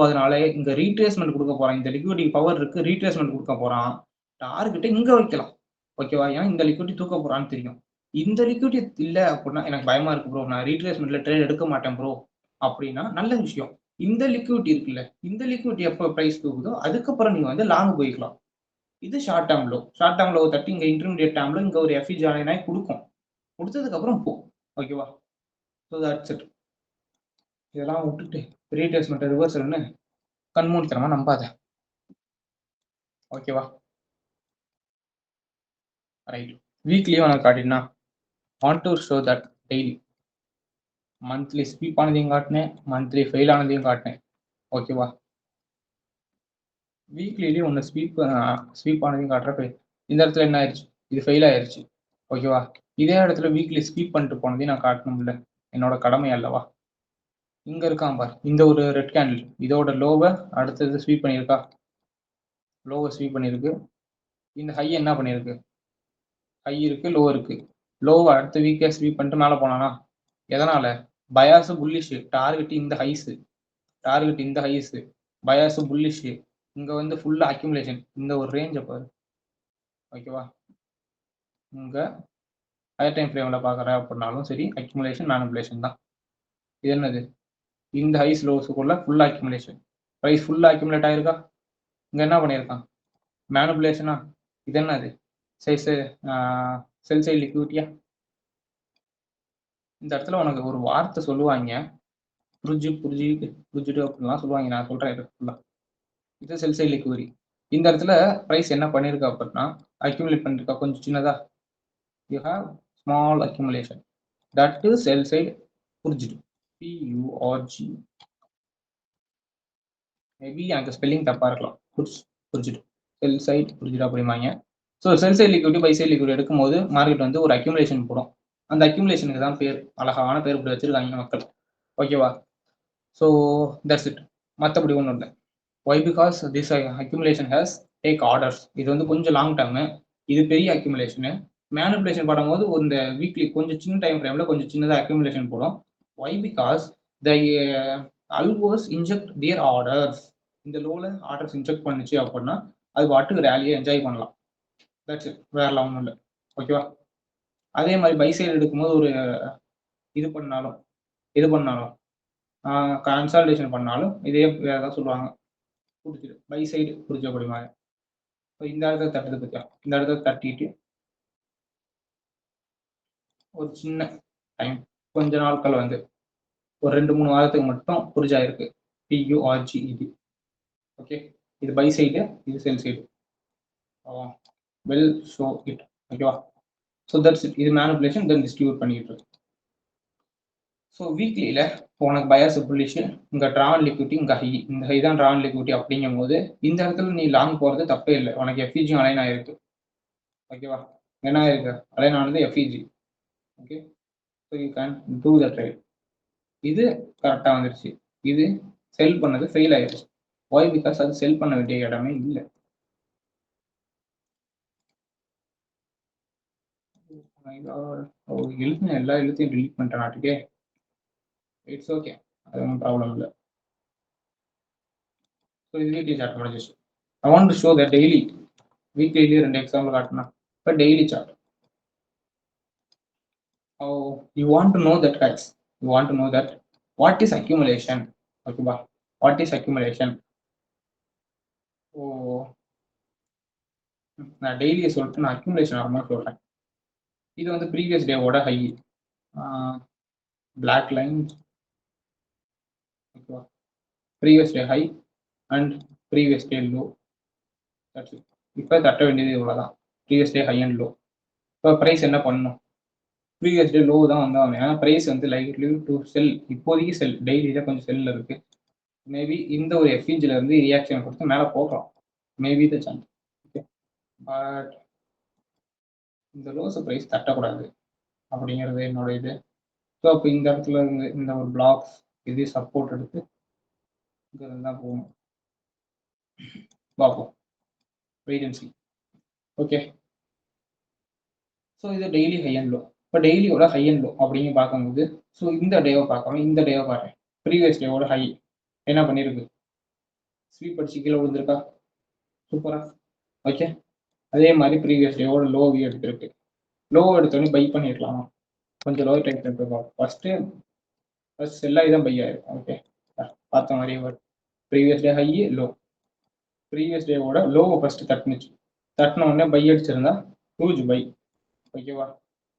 அதனால இங்க ரீட்ரேஸ்மெண்ட் கொடுக்க போறான். இந்த லிக்விடிட்டி பவர் இருக்கு, ரீட்ரேஸ்மெண்ட் கொடுக்க போறான். டார்கெட்டை இங்க வைக்கலாம். ஓகேவா? ஏன்னா இந்த லிக்விடிட்டி தூக்க போறான்னு தெரியும். இந்த லிக்விடிட்டி இல்லை அப்படின்னா எனக்கு பயமா இருக்கு ப்ரோ, நான் ரீட்ரேஸ்மெண்ட்ல ட்ரேட் எடுக்க மாட்டேன் ப்ரோ அப்படின்னா நல்ல விஷயம். இந்த லிக்விடிட்டி இருக்குல்ல, இந்த லிக்விடிட்டி எப்போ பிரைஸ் தூக்குதோ அதுக்கப்புறம் நீங்க வந்து லாங் போய்க்கலாம். இது short term low. Short term low தட்டி இங்க இன்டர்மீடியட் டேர்ம்ல இங்க ஒரு எஃப்இ ஜாயின் ஆகி கொடுக்கும். கொடுத்ததுக்கு அப்புறம் போ. ஓகேவா? So that's it. இதெல்லாம் விட்டுட்டு ரீட்ரேஸ்மெண்ட் ரிவர்சல்னு கண்மூடித்தனமா நம்பாத. ஓகேவா? ரைட். வீக்லியும் உனக்கு காட்டினா want to show that daily monthly sweep ஆனதையும் காட்டினேன், மந்த்லி ஃபெயில் ஆனதையும் காட்டினேன். ஓகேவா? வீக்லிலேயே ஒன்று ஸ்வீப் ஆனதையும் காட்டுறப்ப இந்த இடத்துல என்ன ஆயிடுச்சு, இது ஃபெயில் ஆயிடுச்சு. ஓகேவா? இதே இடத்துல வீக்லி ஸ்வீப் பண்ணிட்டு போனதையும் நான் காட்டணும்ல, என்னோட கடமை அல்லவா? இங்க இருக்கான் பார், இந்த ஒரு ரெட் கேண்டில் இதோட லோவை அடுத்தது ஸ்வீப் பண்ணியிருக்கா, லோவை ஸ்வீப் பண்ணியிருக்கு. இந்த ஹை என்ன பண்ணியிருக்கு, ஹை இருக்கு, லோ இருக்கு. லோவை அடுத்த வீக்கே ஸ்வீப் பண்ணிட்டு மேலே போனானா, எதனால? பயாஸ் புல்லிஷ், டார்கெட் இந்த ஹைஸ், டார்கெட் இந்த ஹைஸ், பயாஸ் புல்லிஷ். இங்க வந்து ஃபுல்லா அக்யூமுலேஷன், இந்த ஒரு ரேஞ்சை பாரு. ஓகேவா? இங்க ஹையர் டைம் ஃப்ரேம்ல பார்க்குற அப்படின்னாலும் சரி, அக்யூமுலேஷன் மேனிபுலேஷன் தான். இது என்னது, இந்த ஹைஸ் லோஸுக்குள்ள ஃபுல்லா அக்யூமுலேஷன், ப்ரைஸ் ஃபுல்லா அக்யூமுலேட் ஆயிருக்கா. இங்க என்ன பண்ணியிருக்கான், மேனிபுலேஷனா. இது என்னது, செல் சைடு லிக்விடிட்டியா. இந்த இடத்துல உனக்கு ஒரு வார்த்தை சொல்லுவாங்க, புரிஞ்சுட்டு அப்படின்லாம் சொல்லுவாங்க. நான் சொல்றேன் இது ஃபுல்லா. இது செல் சைடு லிக்விடி. இந்த இடத்துல ப்ரைஸ் என்ன பண்ணியிருக்கா அப்படின்னா, அக்யூமுலேட் பண்ணிருக்கா கொஞ்சம் சின்னதா. You have small accumulation, that is sell side புரிஞ்சுட்டு, PURG. மேபி எனக்கு ஸ்பெல்லிங் தப்பா இருக்கலாம். புரிஞ்சுட்டு, செல் சைடு புரிஞ்சுட்டு அப்படிம்பாங்க. So sell side liquidity buy side liquidity எடுக்கும்போது மார்க்கெட் வந்து ஒரு அக்யூமுலேஷன் போடும். அந்த அக்யூமுலேஷனுக்கு தான் பேர், அழகான பேர் இப்படி வச்சிருக்காங்க மக்கள். ஓகேவா? So that's it. மற்றபடி ஒன்றும் இல்லை. Why because this accumulation has take orders. இது வந்து கொஞ்சம் லாங் டேர்மு, இது பெரிய அக்யூமுலேஷனு. மேனிபுலேஷன் பண்ணும்போது இந்த வீக்லி கொஞ்சம் சின்ன டைம் ஃப்ரேம்ல கொஞ்சம் சின்னதாக அக்யூமுலேஷன் போடும். Why because the algos inject their orders. இந்த லோவில் ஆர்டர்ஸ் இன்ஜெக்ட் பண்ணுச்சு அப்படின்னா அது பாட்டுக்கு ரேலியை என்ஜாய் பண்ணலாம். தட்ஸ் இட், வேறலாம் ஒன்றும் இல்லை. ஓகேவா? அதே மாதிரி பை சைடு எடுக்கும்போது ஒரு இது பண்ணாலும் கன்சால்டேஷன் பண்ணாலும் இதே வேறு ஏதாவது சொல்லுவாங்க, பிடிச்சிட்டு பை சைடு புரிஞ்சப்படுவாங்க. ஸோ இந்த இடத்துல தட்டுறது பற்றியா, இந்த இடத்துல தட்டிட்டு ஒரு சின்ன டைம், கொஞ்ச நாட்கள் வந்து ஒரு 2-3 வாரத்துக்கு மட்டும் புரிஞ்சாயிருக்கு. PURG இது. ஓகே, இது பை சைடு, இது sell side. Well show it. ஓகேவா? So that's it. இது மேனிபுலேஷன் தென் டிஸ்ட்ரிபியூட் பண்ணிட்டு இருக்கு. ஸோ வீக்லியில் உனக்கு பயாஸ் புல்லிஷ், இங்கே ட்ராவன் லிக்விட்டி, இங்கே ஹை, இந்த ஹை தான் ட்ராவன் லிக்விட்டி. அப்படிங்கும் போது இந்த இடத்துல நீ லாங் போகிறது தப்பே இல்லை. உனக்கு FEG அலைன் ஆயிருக்கு. ஓகேவா? என்ன ஆயிருக்கு, அலைன் ஆனது FEG. Okay, so you can do the trade. இது கரெக்டாக வந்துருச்சு, இது செல் பண்ணது ஃபெயில் ஆயிடுச்சு. ஒய் பிகாஸ் அது செல் பண்ண வேண்டிய இடமே இல்லை. எழுத்து எல்லா எழுத்தையும் டிலீட் பண்ணிட்டேன் நாட்டுக்கே. இட்ஸ் ஓகே, அது ஒன்றும் ப்ராப்ளம் இல்லை. ஸோ இது வீக்லி சார்ட் முடிஞ்சிச்சு. I want to show the daily. வீக்லிலேயே 2 எக்ஸாம்பிள் காட்டினா. இப்போ daily chart. You want to know that, guys. You want to know that what is accumulation. ஓகேவா? What is accumulation? நான் டெய்லியை சொல்லிட்டு நான் அக்யூமுலேஷன் ஆகுமா சொல்கிறேன். இது வந்து ப்ரீவியஸ் டேவோட ஹை, பிளாக் லைன். ஓகேவா? Previous day high and previous day low. இப்போ தட்ட வேண்டியது இவ்வளோதான், previous day high and low. இப்போ ப்ரைஸ் என்ன பண்ணணும், ப்ரீவியஸ் டே லோ தான் வந்தாங்க. ஏன்னா ப்ரைஸ் வந்து லைக்லி டு செல், இப்போதைக்கு செல், டெய்லியில் கொஞ்சம் செல்லில் இருக்குது. மேபி இந்த ஒரு FEGல இருந்து ரியாக்ஷன் கொடுத்து மேலே போகலாம், maybe the chance. Okay, but இந்த லோஸ் ப்ரைஸ் தட்டக்கூடாது அப்படிங்கிறது என்னோட இது. ஸோ அப்போ இந்த இடத்துல இருந்து இந்த ஒரு பிளாக்ஸ் இது சப்போர்ட் எடுத்து இங்கே தான் போகணும். பார்ப்போம், wait and see. Okay, so இது டெய்லி ஹை அண்ட் லோ. இப்போ டெய்லியோட ஹை அண்ட் லோ அப்படின்னு பார்க்கும்போது, ஸோ இந்த டேவை பார்க்காம இந்த டேவை பார்க்குறேன். ப்ரீவியஸ் டேவோட ஹை என்ன பண்ணியிருக்கு, ஸ்வீப் அடிச்சு கீழே விழுந்திருக்கா, சூப்பரா. ஓகே, அதே மாதிரி ப்ரீவியஸ் டேவோட லோவி எடுத்திருக்கு. லோ எடுத்தோடனே பை பண்ணிடலாமா, கொஞ்சம் லோ டைம் எடுத்துருக்கோம். ஃபர்ஸ்ட் எல்லா இதான் பை ஆயிருக்கும். ஓகே, பார்த்த மாதிரியே வரும். Previous day high, low. Previous டேவோட லோவை ஃபர்ஸ்ட் தட்டுனுச்சு, தட்டின உடனே பை அடிச்சிருந்தா ஹியூஜ் பை. ஓகேவா,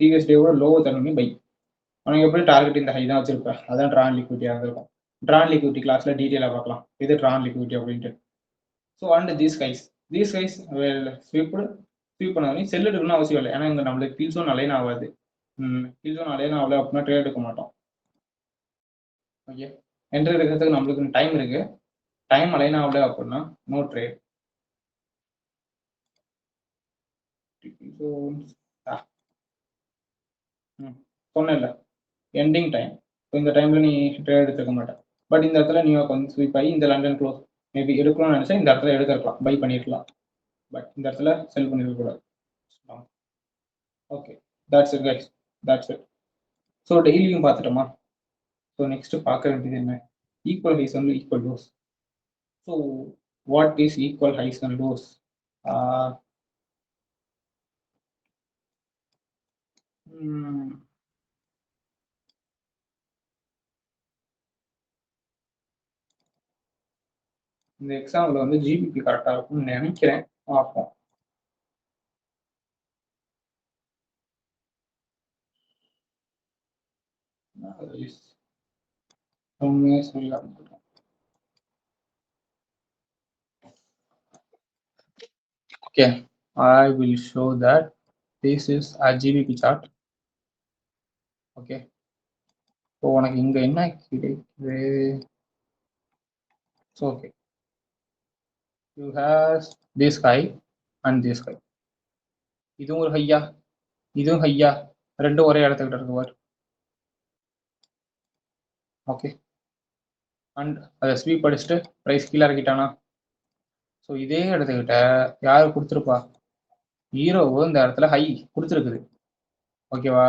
ப்ரீவியஸ் டேவோட லோவை தட்டணுமே பை. உனக்கு எப்படி டார்கெட் இந்த ஹை தான் வச்சிருப்பேன், அதான் ட்ரான் லிக்விட்டியாக இருக்கும். ட்ரான் லிக்விட்டி கிளாஸ்ல டீட்டெயிலாக பார்க்கலாம் இது ட்ரான் லிக்விட்டி அப்படின்ட்டு. So and these guys sweep பண்ணி செல் எடுக்கணும்னு அவசியம் இல்லை, ஏன்னா இங்கே நம்மளுக்கு கில் ஜோன் அலைன் ஆகாது. கில் ஜோன் அலைன் ஆகல அப்படின்னா ட்ரேட் எடுக்க மாட்டோம். ஓகே, என்ட்ரி எடுக்கிறதுக்கு நம்மளுக்கு டைம் இருக்கு, டைம் அலைன் ஆகல அப்படின்னா நோ ட்ரேட். சொன்னேன்ல எண்டிங் டைம், இந்த டைம்ல நீ ட்ரேட் எடுத்துக்க மாட்டேன். பட் இந்த இடத்துல நியூயார்க் வந்து ஸ்வீப் ஆகி இந்த லண்டன் க்ளோஸ் மேபி எடுக்கணும்னு நினைச்சா இந்த இடத்துல எடுத்துருக்கலாம், பை பண்ணிருக்கலாம். பட் இந்த இடத்துல செல் பண்ணிருக்க கூடாது. Okay, that's it guys, that's it. So டெய்லியும் பார்த்துட்டோமா. ஸோ நெக்ஸ்ட் பார்க்க வேண்டியது என்ன, equal highs and equal lows. So what is equal highs and lows? இந்த எக்ஸாம்பிள் வந்து ஜிபிபி கரெக்டாக இருக்கும்னு நினைக்கிறேன், பார்ப்போம். Okay, I will show that this is a GBP chart. Okay, so உனக்கு இங்க என்ன கிடைக்குது? So okay, you have this high and this high. இதுவும் ஒரு ஹையா, இதுவும் ஹையா, ரெண்டும் ஒரே இடத்துக்கிட்ட இருக்கு பாரு. ஓகே, அண்ட் அதை ஸ்வீப் அடிச்சுட்டு ப்ரைஸ் கீழே இறக்கிட்டானா. ஸோ இதே இடத்துக்கிட்ட யார் கொடுத்துருப்பா, ஹீரோவோ இந்த இடத்துல ஹை கொடுத்துருக்குது. ஓகேவா,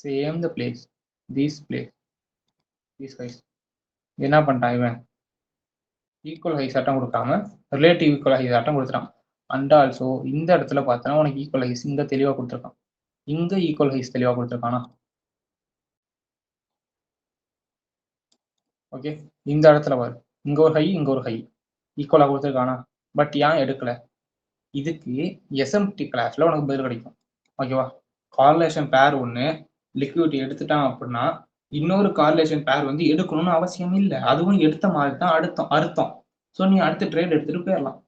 same the place, these place, these highs. என்ன பண்ணிட்டான் இவன், ஈக்குவல் ஹைஸ் ஆட்டம் கொடுக்காம ரிலேட்டிவ் ஈக்குவல் ஹைஸ் ஆட்டம் கொடுத்துட்டான். அண்ட் ஆல்சோ இந்த இடத்துல பார்த்தோன்னா உனக்கு ஈக்குவல் ஹைஸ் இங்கே தெளிவாக கொடுத்துருக்கான், இங்கே ஈக்குவல் ஹைஸ் தெளிவாக கொடுத்துருக்கானா. ஓகே, இந்த இடத்துல பாரு, இங்கே ஒரு ஹை இங்கே ஒரு ஹை ஈக்குவலாக கொடுத்துருக்கானா. பட் ஏன் எடுக்கல, இதுக்கு எஸ்எம்டி கிளாஸ்ல உனக்கு பதில் கிடைக்கும். ஓகேவா, கார்லேஷன் பேர் ஒன்று லிக்விடிட்டி எடுத்துட்டான் அப்படின்னா இன்னொரு கார்லேஷன் பேர் வந்து எடுக்கணும்னு அவசியம் இல்லை, அதுவும் எடுத்த மாதிரி தான் அர்த்தம். ஸோ நீ அடுத்த ட்ரேட் எடுத்துட்டு போயிடலாம்.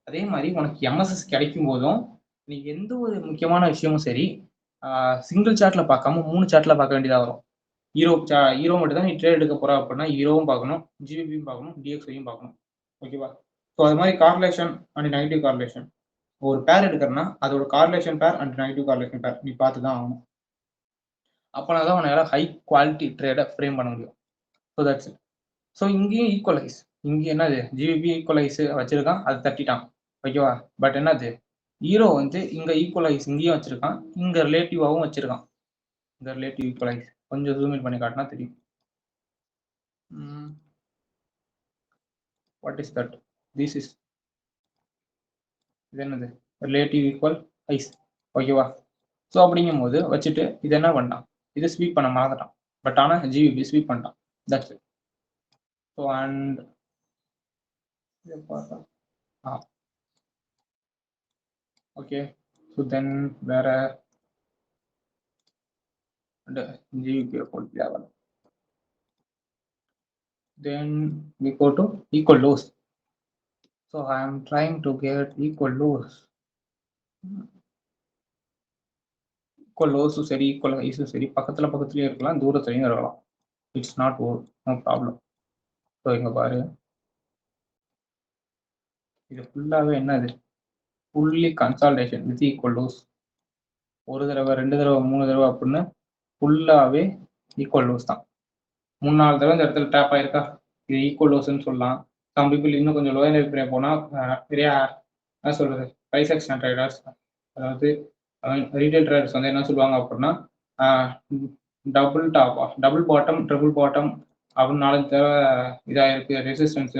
அதே மாதிரி உனக்கு எம்எஸ்எஸ் கிடைக்கும் போதும் நீ எந்த ஒரு முக்கியமான விஷயமும் சரி சிங்கிள் சார்ட்ல பார்க்காம 3 சார்ட்ல பார்க்க வேண்டியதாக வரும். ஹீரோ மட்டும் தான் நீ ட்ரேட் எடுக்க போற அப்படின்னா ஹீரோவும் பார்க்கணும், ஜிபிபியும் பார்க்கணும், டிஎக்ஸையும் பார்க்கணும். ஓகேவா, ஸோ அது மாதிரி கார்லேஷன் அண்ட் நெகட்டிவ் கார்லேஷன், ஒரு பேர் எடுக்கிறனா அதோட கார்லேஷன் பேர் அண்ட் நெகட்டிவ் கார்லேஷன் பேர் நீ பார்த்து தான் ஆகணும். அப்போனா தான் உன்னால ஹை குவாலிட்டி ட்ரேடை ஃப்ரேம் பண்ண முடியும். So that's it. ஸோ இங்கேயும் ஈக்குவலைஸ், இங்கே என்னது ஜிபிபி ஈக்குவலைஸ் வச்சிருக்கான், அது தட்டிட்டான். ஓகேவா, பட் என்னது ஹீரோ வந்து இங்கே ஈக்குவலைஸ் இங்கேயும் வச்சிருக்கான், இங்கே ரிலேட்டிவாகவும் வச்சிருக்கான். இந்த ரிலேட்டிவ் ஈக்குவலைஸ் கொஞ்சம் ஜூம் இன் பண்ணி காட்டினா தெரியும். What is that, this is இது என்னது ரிலேட்டிவ் ஈக்குவல் ஹைஸ். ஓகேவா, ஸோ அப்படிங்கும் போது வச்சுட்டு இது என்ன பண்ணான், இது ஸ்வீப் பண்ண மறந்துட்டான், பட் ஆனால் ஜிபிபி ஸ்வீப் பண்ணிட்டான். That's it. ஸோ அண்ட் இதை பார்த்தா ஓகே, ஸோ தென் வேற ஜிபிபி போட்டு தேவை. Then we go to equal lows. So I am trying to get equal lows. Equal lows சரி, equal highs சரி, பக்கத்துலயே இருக்கலாம், தூரத்துலயும் இருக்கலாம். It's not no problem. So இங்க பாரு, இது ஃபுல்லாவே என்னது, fully consolidation with equal lows. ஒரு தடவை 2 தடவை 3 தடவை அப்படின்னு ஃபுல்லாவே ஈக்குவல் லோஸ் தான். 3-4 தடவை இந்த இடத்துல டேப் ஆயிருக்கா, இது ஈக்குவல் லோஸ்ன்னு சொல்லலாம். சம் பீப்புள் இன்னும் கொஞ்சம் லோயர் இருக்கிற போனால் நிறையா என்ன சொல்றது ப்ரைஸ் ஆக்ஷன் ட்ரேடர்ஸ், அதாவது ரீட்டைல் ட்ரேடர்ஸ் வந்து என்ன சொல்லுவாங்க அப்படின்னா டபுள் பாட்டம் ட்ரிபிள் பாட்டம் அப்படின்னு 4 தடவை இதாக இருக்கு ரெசிஸ்டன்ஸ்